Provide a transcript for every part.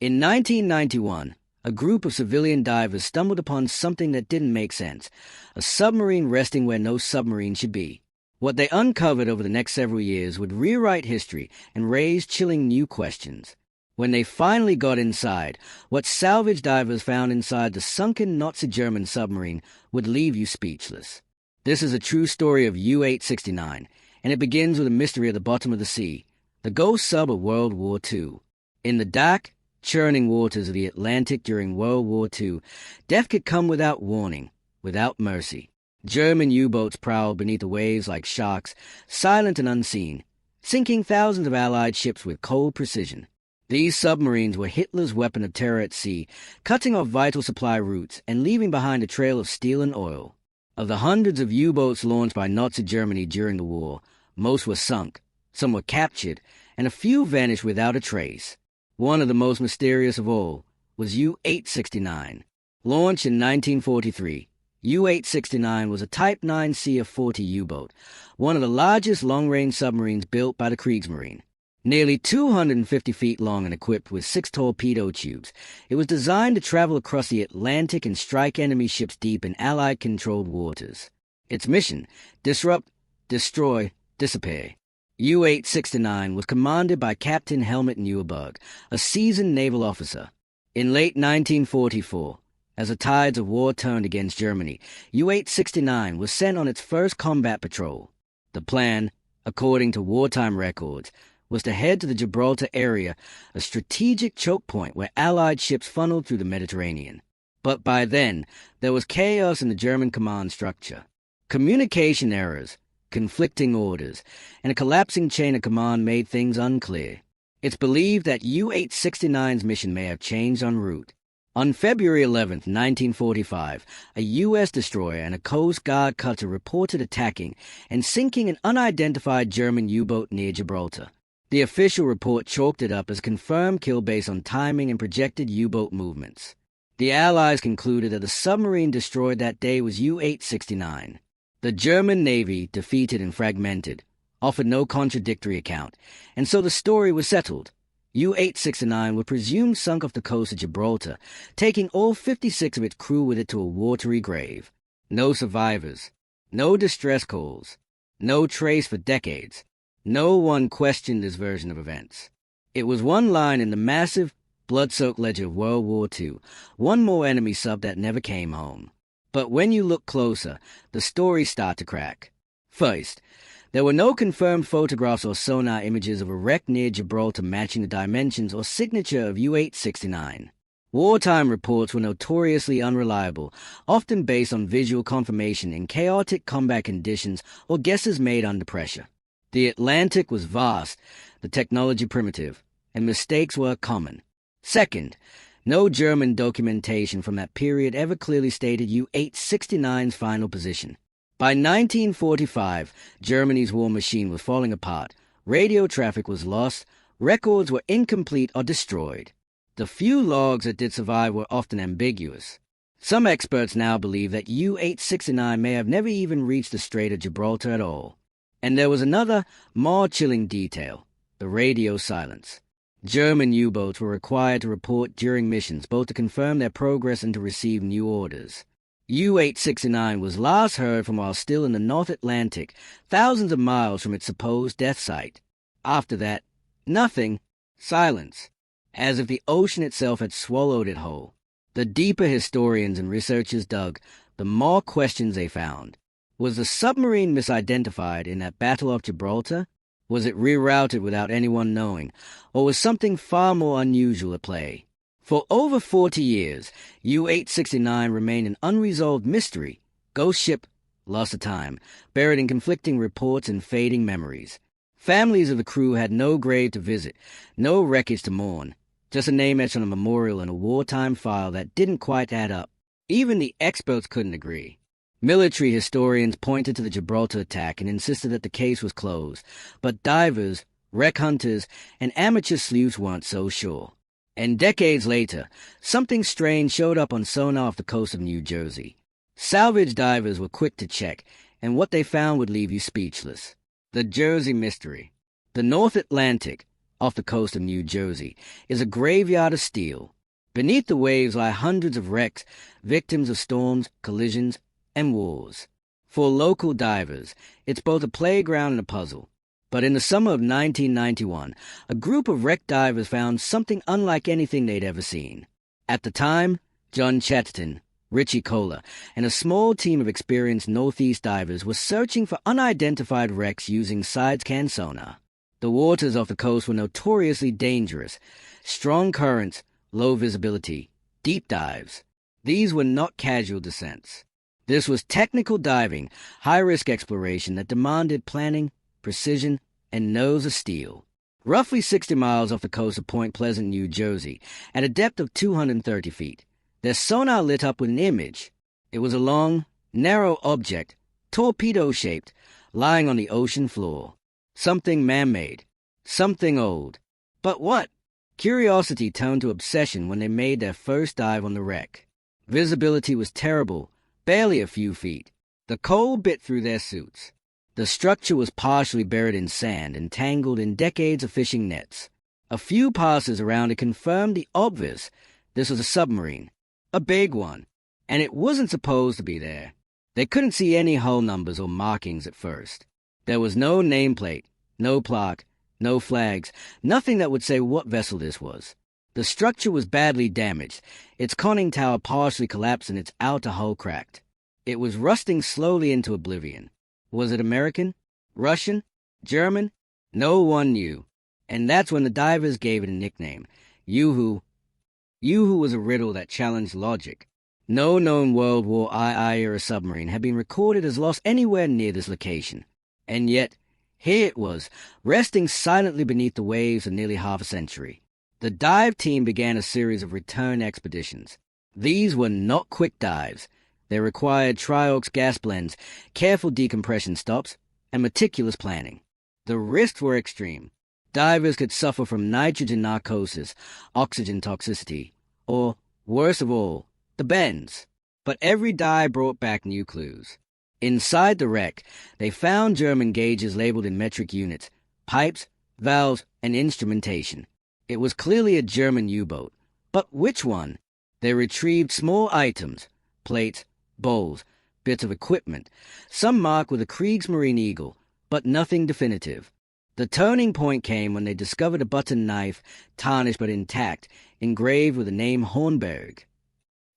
In 1991, a group of civilian divers stumbled upon something that didn't make sense, a submarine resting where no submarine should be. What they uncovered over the next several years would rewrite history and raise chilling new questions. When they finally got inside, what salvage divers found inside the sunken Nazi German submarine would leave you speechless. This is a true story of U-869, and it begins with a mystery at the bottom of the sea, the ghost sub of World War II. In the dark, churning waters of the Atlantic during World War II, death could come without warning, without mercy. German U-boats prowled beneath the waves like sharks, silent and unseen, sinking thousands of Allied ships with cold precision. These submarines were Hitler's weapon of terror at sea, cutting off vital supply routes and leaving behind a trail of steel and oil. Of the hundreds of U-boats launched by Nazi Germany during the war, most were sunk, some were captured, and a few vanished without a trace. One of the most mysterious of all was U-869. Launched in 1943, U-869 was a Type 9C of 40 U-boat, one of the largest long-range submarines built by the Kriegsmarine. Nearly 250 feet long and equipped with 6 torpedo tubes, it was designed to travel across the Atlantic and strike enemy ships deep in Allied-controlled waters. Its mission: disrupt, destroy, disappear. U-869 was commanded by Captain Helmut Neuerberg, a seasoned naval officer. In late 1944, as the tides of war turned against Germany, U-869 was sent on its first combat patrol. The plan, according to wartime records, was to head to the Gibraltar area, a strategic choke point where Allied ships funneled through the Mediterranean. But by then, there was chaos in the German command structure. Communication errors, conflicting orders, and a collapsing chain of command made things unclear. It's believed that U-869's mission may have changed en route. On February 11, 1945, a U.S. destroyer and a Coast Guard cutter reported attacking and sinking an unidentified German U-boat near Gibraltar. The official report chalked it up as confirmed kill based on timing and projected U-boat movements. The Allies concluded that the submarine destroyed that day was U-869. The German Navy, defeated and fragmented, offered no contradictory account, and so the story was settled. U-869 was presumed sunk off the coast of Gibraltar, taking all 56 of its crew with it to a watery grave. No survivors, no distress calls, no trace for decades. No one questioned this version of events. It was one line in the massive, blood-soaked ledger of World War II, one more enemy sub that never came home. But when you look closer, the stories start to crack. First, there were no confirmed photographs or sonar images of a wreck near Gibraltar matching the dimensions or signature of U-869. Wartime reports were notoriously unreliable, often based on visual confirmation in chaotic combat conditions or guesses made under pressure. The Atlantic was vast, the technology primitive, and mistakes were common. Second, no German documentation from that period ever clearly stated U-869's final position. By 1945, Germany's war machine was falling apart, radio traffic was lost, records were incomplete or destroyed. The few logs that did survive were often ambiguous. Some experts now believe that U-869 may have never even reached the Strait of Gibraltar at all. And there was another, more chilling detail: the radio silence. German U-boats were required to report during missions, both to confirm their progress and to receive new orders. U-869 was last heard from while still in the North Atlantic, thousands of miles from its supposed death site. After that, nothing, silence, as if the ocean itself had swallowed it whole. The deeper historians and researchers dug, the more questions they found. Was the submarine misidentified in that Battle of Gibraltar? Was it rerouted without anyone knowing? Or was something far more unusual at play? For over 40 years, U-869 remained an unresolved mystery, ghost ship, lost of time, buried in conflicting reports and fading memories. Families of the crew had no grave to visit, no wreckage to mourn, just a name etched on a memorial in a wartime file that didn't quite add up. Even the experts couldn't agree. Military historians pointed to the Gibraltar attack and insisted that the case was closed, but divers, wreck hunters, and amateur sleuths weren't so sure. And decades later, something strange showed up on sonar off the coast of New Jersey. Salvage divers were quick to check, and what they found would leave you speechless. The Jersey mystery. The North Atlantic, off the coast of New Jersey, is a graveyard of steel. Beneath the waves lie hundreds of wrecks, victims of storms, collisions, and wars. For local divers, it's both a playground and a puzzle. But in the summer of 1991, a group of wreck divers found something unlike anything they'd ever seen. At the time, John Chatterton, Richie Kohler, and a small team of experienced Northeast divers were searching for unidentified wrecks using side-scan sonar. The waters off the coast were notoriously dangerous. Strong currents, low visibility, deep dives. These were not casual descents. This was technical diving, high-risk exploration that demanded planning, precision, and nerves of steel. Roughly 60 miles off the coast of Point Pleasant, New Jersey, at a depth of 230 feet, their sonar lit up with an image. It was a long, narrow object, torpedo-shaped, lying on the ocean floor. Something man-made. Something old. But what? Curiosity turned to obsession when they made their first dive on the wreck. Visibility was terrible, barely a few feet. The cold bit through their suits. The structure was partially buried in sand and tangled in decades of fishing nets. A few passes around it confirmed the obvious. This was a submarine. A big one. And it wasn't supposed to be there. They couldn't see any hull numbers or markings at first. There was no nameplate, no plaque, no flags, nothing that would say what vessel this was. The structure was badly damaged, its conning tower partially collapsed and its outer hull cracked. It was rusting slowly into oblivion. Was it American? Russian? German? No one knew. And that's when the divers gave it a nickname, Yoo-hoo. Yoo-hoo was a riddle that challenged logic. No known World War II-era submarine had been recorded as lost anywhere near this location. And yet, here it was, resting silently beneath the waves for nearly half a century. The dive team began a series of return expeditions. These were not quick dives. They required triox gas blends, careful decompression stops, and meticulous planning. The risks were extreme. Divers could suffer from nitrogen narcosis, oxygen toxicity, or, worst of all, the bends. But every dive brought back new clues. Inside the wreck, they found German gauges labeled in metric units, pipes, valves, and instrumentation. It was clearly a German U-boat. But which one? They retrieved small items, plates, bowls, bits of equipment, some marked with a Kriegsmarine eagle, but nothing definitive. The turning point came when they discovered a button knife, tarnished but intact, engraved with the name Hornberg.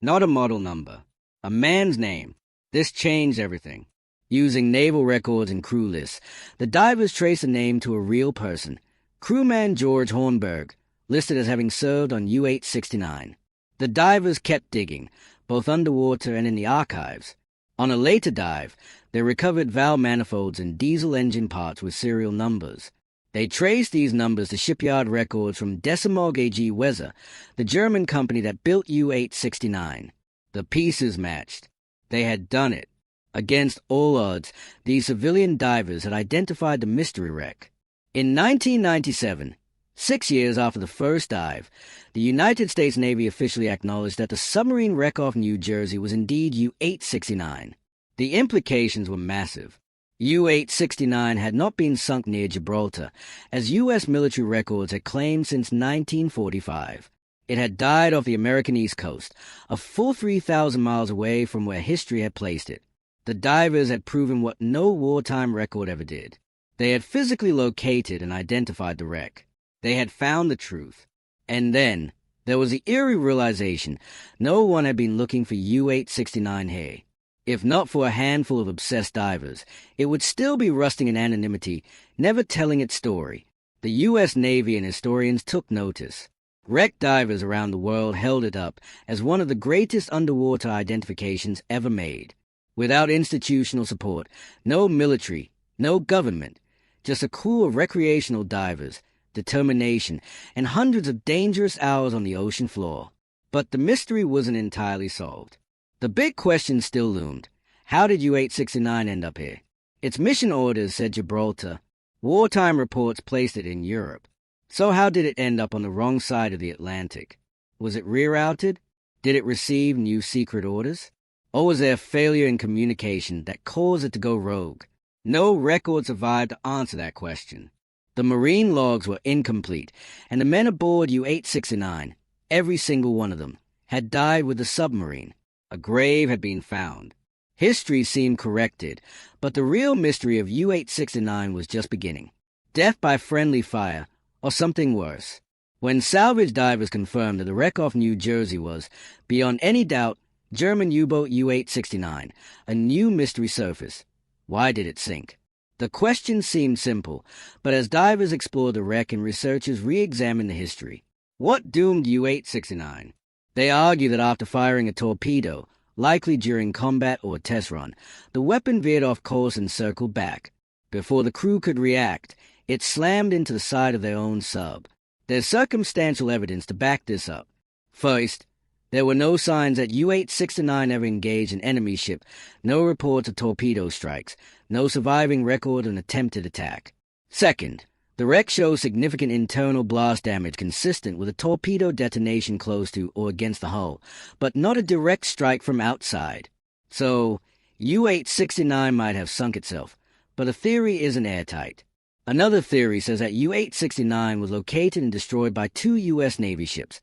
Not a model number. A man's name. This changed everything. Using naval records and crew lists, the divers traced the name to a real person, crewman George Hornberg, listed as having served on U-869. The divers kept digging, both underwater and in the archives. On a later dive, they recovered valve manifolds and diesel engine parts with serial numbers. They traced these numbers to shipyard records from Desamog AG Weser, the German company that built U-869. The pieces matched. They had done it. Against all odds, these civilian divers had identified the mystery wreck. In 1997, 6 years after the first dive, the United States Navy officially acknowledged that the submarine wreck off New Jersey was indeed U-869. The implications were massive. U-869 had not been sunk near Gibraltar, as U.S. military records had claimed since 1945. It had died off the American East Coast, a full 3,000 miles away from where history had placed it. The divers had proven what no wartime record ever did. They had physically located and identified the wreck. They had found the truth. And then, there was the eerie realization no one had been looking for U-869 here. If not for a handful of obsessed divers, it would still be rusting in anonymity, never telling its story. The U.S. Navy and historians took notice. Wreck divers around the world held it up as one of the greatest underwater identifications ever made. Without institutional support, no military, no government, just a crew of recreational divers, determination, and hundreds of dangerous hours on the ocean floor. But the mystery wasn't entirely solved. The big question still loomed. How did U-869 end up here? Its mission orders said Gibraltar. Wartime reports placed it in Europe. So how did it end up on the wrong side of the Atlantic? Was it rerouted? Did it receive new secret orders? Or was there a failure in communication that caused it to go rogue? No record survived to answer that question. The marine logs were incomplete, and the men aboard U-869, every single one of them, had died with the submarine. A grave had been found. History seemed corrected, but the real mystery of U-869 was just beginning. Death by friendly fire, or something worse. When salvage divers confirmed that the wreck off New Jersey was, beyond any doubt, German U-boat U-869, a new mystery surfaced. Why did it sink? The question seemed simple, but as divers explored the wreck and researchers re-examined the history, what doomed U-869? They argue that after firing a torpedo, likely during combat or a test run, the weapon veered off course and circled back. Before the crew could react, it slammed into the side of their own sub. There's circumstantial evidence to back this up. First, there were no signs that U-869 ever engaged an enemy ship, no reports of torpedo strikes, no surviving record of an attempted attack. Second, the wreck shows significant internal blast damage consistent with a torpedo detonation close to or against the hull, but not a direct strike from outside. So, U-869 might have sunk itself, but the theory isn't airtight. Another theory says that U-869 was located and destroyed by two U.S. Navy ships,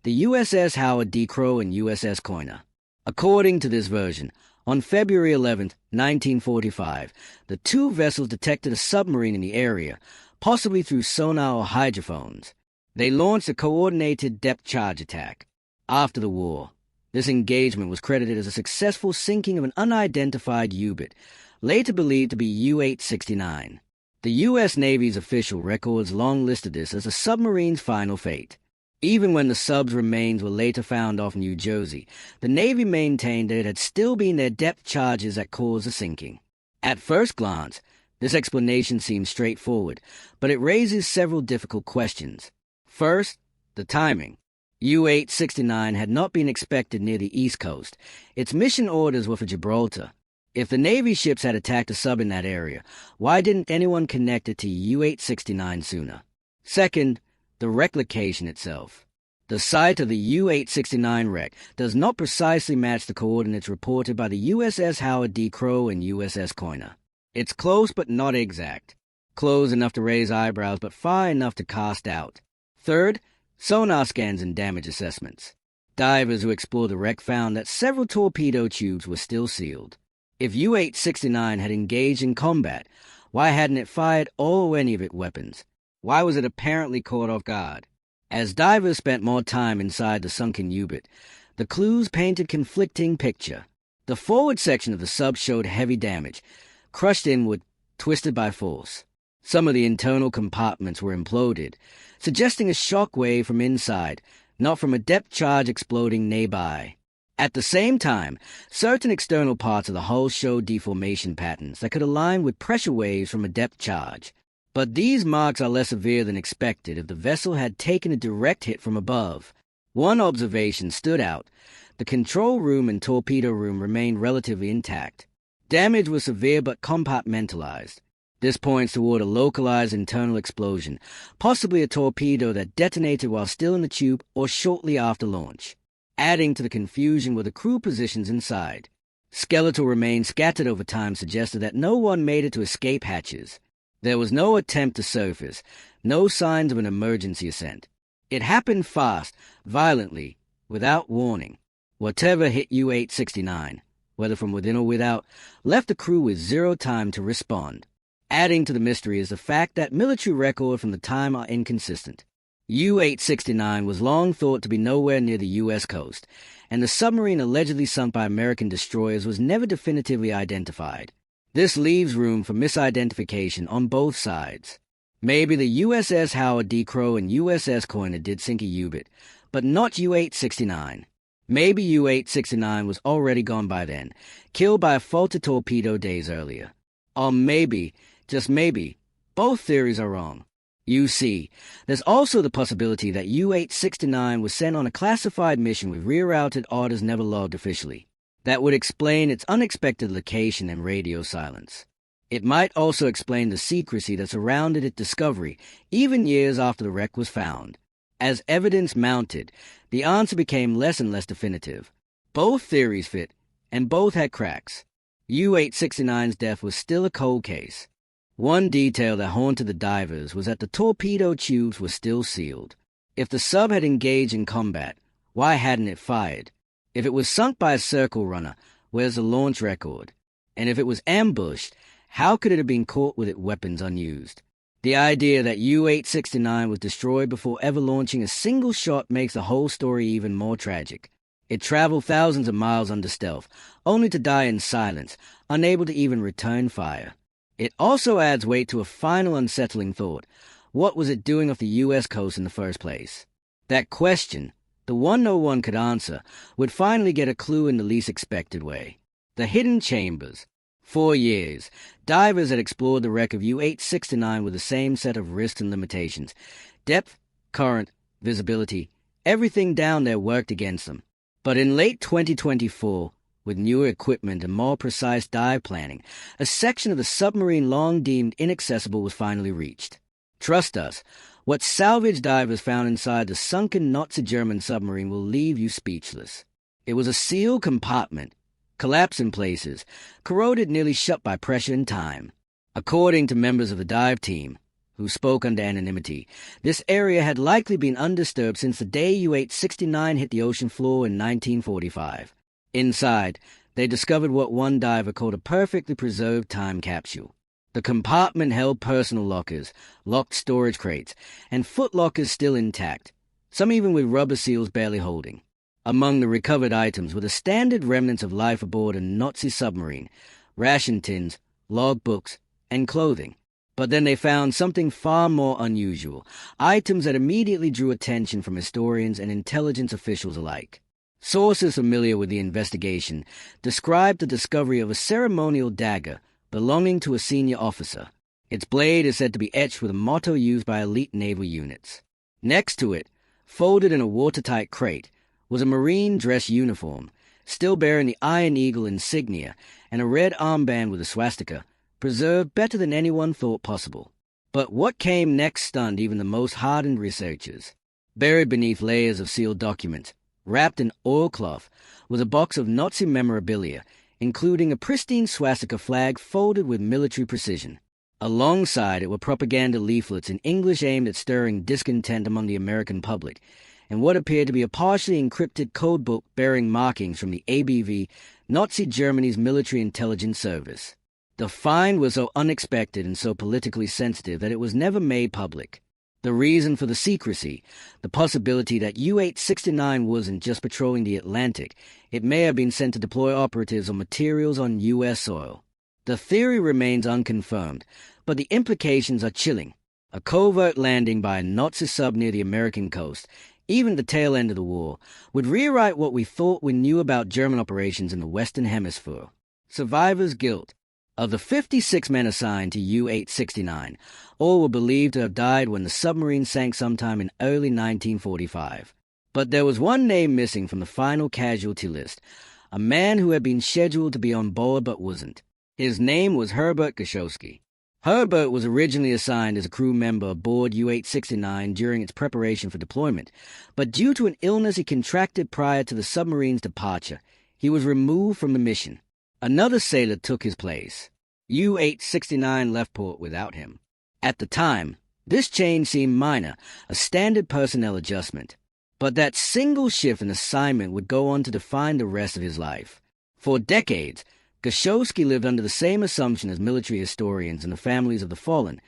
the USS Howard D. Crowe and USS Coiner. According to this version, on February 11, 1945, the two vessels detected a submarine in the area, possibly through sonar or hydrophones. They launched a coordinated depth charge attack. After the war, this engagement was credited as a successful sinking of an unidentified U-boat, later believed to be U-869. The U.S. Navy's official records long listed this as a submarine's final fate. Even when the sub's remains were later found off New Jersey, the Navy maintained that it had still been their depth charges that caused the sinking. At first glance, this explanation seems straightforward, but it raises several difficult questions. First, the timing. U-869 had not been expected near the East Coast. Its mission orders were for Gibraltar. If the Navy ships had attacked a sub in that area, why didn't anyone connect it to U-869 sooner? Second, the wreck location itself. The site of the U-869 wreck does not precisely match the coordinates reported by the USS Howard D. Crowe and USS Coiner. It's close but not exact. Close enough to raise eyebrows but far enough to cast doubt. Third, sonar scans and damage assessments. Divers who explored the wreck found that several torpedo tubes were still sealed. If U-869 had engaged in combat, why hadn't it fired all or any of its weapons? Why was it apparently caught off guard? As divers spent more time inside the sunken U-boat, the clues painted conflicting picture. The forward section of the sub showed heavy damage, crushed inward, twisted by force. Some of the internal compartments were imploded, suggesting a shock wave from inside, not from a depth charge exploding nearby. At the same time, certain external parts of the hull showed deformation patterns that could align with pressure waves from a depth charge. But these marks are less severe than expected if the vessel had taken a direct hit from above. One observation stood out. The control room and torpedo room remained relatively intact. Damage was severe but compartmentalized. This points toward a localized internal explosion, possibly a torpedo that detonated while still in the tube or shortly after launch. Adding to the confusion were the crew positions inside. Skeletal remains scattered over time suggested that no one made it to escape hatches. There was no attempt to surface, no signs of an emergency ascent. It happened fast, violently, without warning. Whatever hit U-869, whether from within or without, left the crew with zero time to respond. Adding to the mystery is the fact that military records from the time are inconsistent. U-869 was long thought to be nowhere near the U.S. coast, and the submarine allegedly sunk by American destroyers was never definitively identified. This leaves room for misidentification on both sides. Maybe the USS Howard D. Crowe and USS Coiner did sink a U-boat, but not U-869. Maybe U-869 was already gone by then, killed by a faulty torpedo days earlier. Or maybe, just maybe, both theories are wrong. You see, there's also the possibility that U-869 was sent on a classified mission with rerouted orders never logged officially. That would explain its unexpected location and radio silence. It might also explain the secrecy that surrounded its discovery, even years after the wreck was found. As evidence mounted, the answer became less and less definitive. Both theories fit, and both had cracks. U-869's death was still a cold case. One detail that haunted the divers was that the torpedo tubes were still sealed. If the sub had engaged in combat, why hadn't it fired? If it was sunk by a circle runner, where's the launch record? And if it was ambushed, how could it have been caught with its weapons unused? The idea that U-869 was destroyed before ever launching a single shot makes the whole story even more tragic. It traveled thousands of miles under stealth, only to die in silence, unable to even return fire. It also adds weight to a final unsettling thought. What was it doing off the U.S. coast in the first place? That question, the one no one could answer, would finally get a clue in the least expected way. The hidden chambers. For years, divers had explored the wreck of U-869 with the same set of risks and limitations. Depth, current, visibility, everything down there worked against them. But in late 2024, with newer equipment and more precise dive planning, a section of the submarine long deemed inaccessible was finally reached. Trust us, what salvage divers found inside the sunken Nazi German submarine will leave you speechless. It was a sealed compartment, collapsed in places, corroded nearly shut by pressure and time. According to members of the dive team, who spoke under anonymity, this area had likely been undisturbed since the day U-869 hit the ocean floor in 1945. Inside, they discovered what one diver called a perfectly preserved time capsule. The compartment held personal lockers, locked storage crates, and foot lockers still intact, some even with rubber seals barely holding. Among the recovered items were the standard remnants of life aboard a Nazi submarine, ration tins, log books, and clothing. But then they found something far more unusual, items that immediately drew attention from historians and intelligence officials alike. Sources familiar with the investigation described the discovery of a ceremonial dagger belonging to a senior officer. Its blade is said to be etched with a motto used by elite naval units. Next to it, folded in a watertight crate, was a Marine dress uniform, still bearing the Iron Eagle insignia and a red armband with a swastika, preserved better than anyone thought possible. But what came next stunned even the most hardened researchers. Buried beneath layers of sealed documents, wrapped in oilcloth, was a box of Nazi memorabilia, including a pristine swastika flag folded with military precision. Alongside it were propaganda leaflets in English aimed at stirring discontent among the American public, and what appeared to be a partially encrypted codebook bearing markings from the ABV, Nazi Germany's military intelligence service. The find was so unexpected and so politically sensitive that it was never made public. The reason for the secrecy, the possibility that U-869 wasn't just patrolling the Atlantic, it may have been sent to deploy operatives or materials on U.S. soil. The theory remains unconfirmed, but the implications are chilling. A covert landing by a Nazi sub near the American coast, even the tail end of the war, would rewrite what we thought we knew about German operations in the Western Hemisphere. Survivor's guilt. Of the 56 men assigned to U-869, all were believed to have died when the submarine sank sometime in early 1945. But there was one name missing from the final casualty list, a man who had been scheduled to be on board but wasn't. His name was Herbert Gashowski. Herbert was originally assigned as a crew member aboard U-869 during its preparation for deployment, but due to an illness he contracted prior to the submarine's departure, he was removed from the mission. Another sailor took his place. U-869 left port without him. At the time, this change seemed minor, a standard personnel adjustment. But that single shift in assignment would go on to define the rest of his life. For decades, Gashowski lived under the same assumption as military historians and the families of the fallen,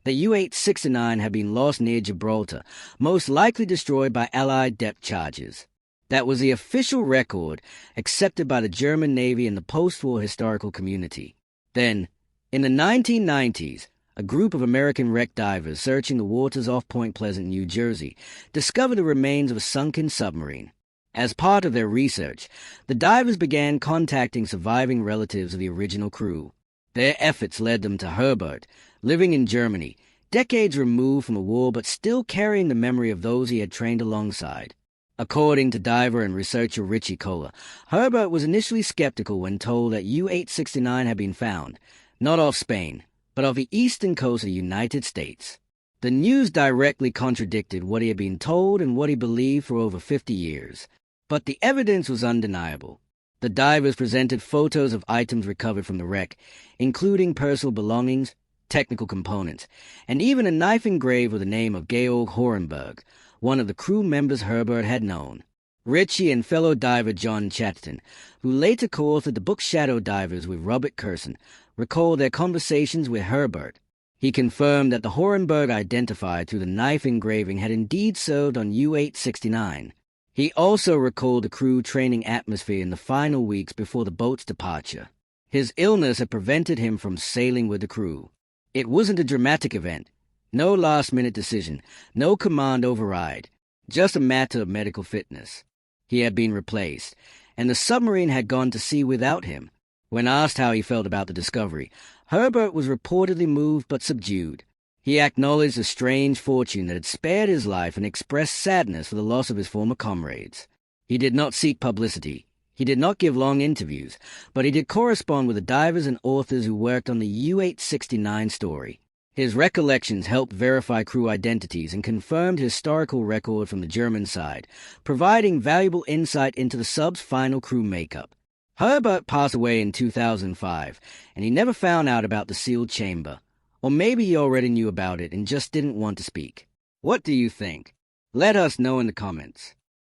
that U-869 had been lost near Gibraltar, most likely destroyed by Allied depth charges. That was the official record accepted by the German Navy and the post-war historical community. Then, in the 1990s, a group of American wreck divers searching the waters off Point Pleasant, New Jersey, discovered the remains of a sunken submarine. As part of their research, the divers began contacting surviving relatives of the original crew. Their efforts led them to Herbert, living in Germany, decades removed from the war but still carrying the memory of those he had trained alongside. According to diver and researcher Richie Kohler, Herbert was initially skeptical when told that U-869 had been found, not off Spain, but off the eastern coast of the United States. The news directly contradicted what he had been told and what he believed for over 50 years. But the evidence was undeniable. The divers presented photos of items recovered from the wreck, including personal belongings, technical components, and even a knife engraved with the name of Georg Horenberg, one of the crew members Herbert had known. Ritchie and fellow diver John Chatterton, who later co-authored the book Shadow Divers with Robert Curson, recalled their conversations with Herbert. He confirmed that the Horenberg identified through the knife engraving had indeed served on U-869. He also recalled the crew training atmosphere in the final weeks before the boat's departure. His illness had prevented him from sailing with the crew. It wasn't a dramatic event. No last-minute decision, no command override, just a matter of medical fitness. He had been replaced, and the submarine had gone to sea without him. When asked how he felt about the discovery, Herbert was reportedly moved but subdued. He acknowledged the strange fortune that had spared his life and expressed sadness for the loss of his former comrades. He did not seek publicity. He did not give long interviews, but he did correspond with the divers and authors who worked on the U-869 story. His recollections helped verify crew identities and confirmed historical record from the German side, providing valuable insight into the sub's final crew makeup. Herbert passed away in 2005, and he never found out about the sealed chamber. Or maybe he already knew about it and just didn't want to speak. What do you think? Let us know in the comments.